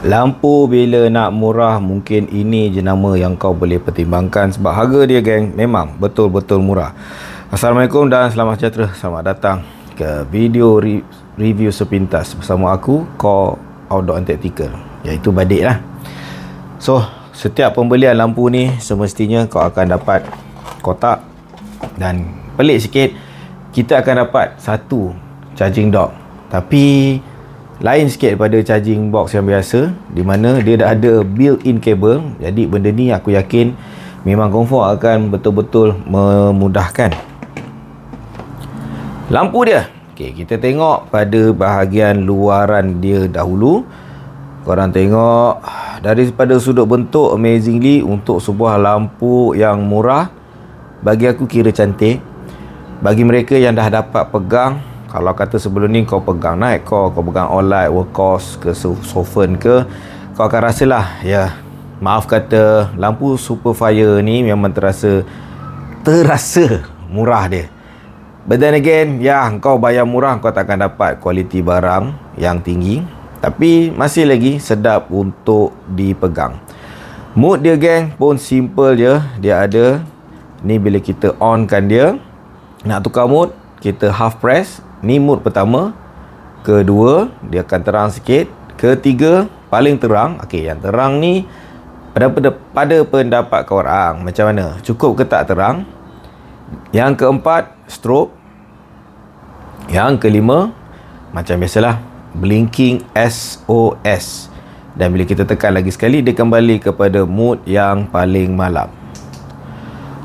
Lampu bila nak murah, mungkin ini jenama yang kau boleh pertimbangkan sebab harga dia geng memang betul-betul murah. Assalamualaikum dan selamat sejahtera. Selamat datang ke video review sepintas bersama aku, Core Outdoor and Tactical, iaitu Badik lah. So, setiap pembelian lampu ni semestinya kau akan dapat kotak, dan pelik sikit, kita akan dapat satu charging dock. Tapi lain sikit daripada charging box yang biasa, di mana dia dah ada built-in cable. Jadi benda ni aku yakin memang confirm akan betul-betul memudahkan. Lampu dia, okay, kita tengok pada bahagian luaran dia dahulu. Korang tengok daripada sudut bentuk, amazingly untuk sebuah lampu yang murah, bagi aku kira cantik. Bagi mereka yang dah dapat pegang, kalau kata sebelum ni kau pegang Nightcore, kau pegang Olight, Workhorse ke Sofen ke, kau akan rasalah, ya, maaf kata, lampu Superfire ni memang terasa murah dia. But then again, ya, kau bayar murah, kau takkan dapat kualiti barang yang tinggi, tapi masih lagi sedap untuk dipegang. Mood dia geng pun simple je. Dia ada ni, bila kita on kan dia, nak tukar mood, kita half press. Ni mood pertama. Kedua, dia akan terang sikit. Ketiga, paling terang. Okey, yang terang ni pada pendapat korang macam mana? Cukup ke tak terang? Yang keempat, strobe. Yang kelima, macam biasalah, blinking SOS. Dan bila kita tekan lagi sekali, dia kembali kepada mood yang paling malam.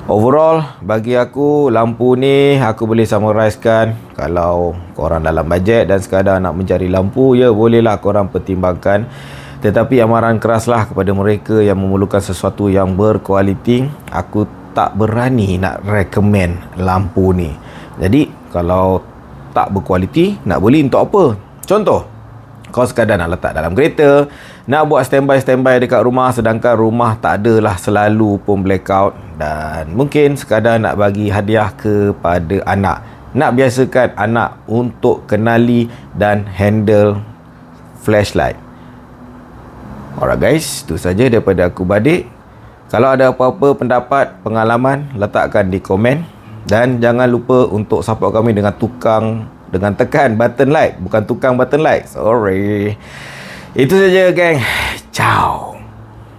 Overall, bagi aku, lampu ni aku boleh summarizekan, kalau korang dalam bajet dan sekadar nak mencari lampu, ya bolehlah korang pertimbangkan. Tetapi amaran keraslah kepada mereka yang memerlukan sesuatu yang berkualiti. Aku tak berani nak recommend lampu ni. Jadi kalau tak berkualiti, nak beli untuk apa? Contoh, kau sekadar nak letak dalam kereta, nak buat standby dekat rumah, sedangkan rumah tak adalah selalu pun blackout, dan mungkin sekadar nak bagi hadiah kepada anak, nak biasakan anak untuk kenali dan handle flashlight. Alright guys, itu saja daripada aku Badik. Kalau ada apa-apa pendapat, pengalaman, letakkan di komen. Dan jangan lupa untuk support kami dengan tekan button like, bukan tukang button like. Sorry. Itu saja geng. Ciao.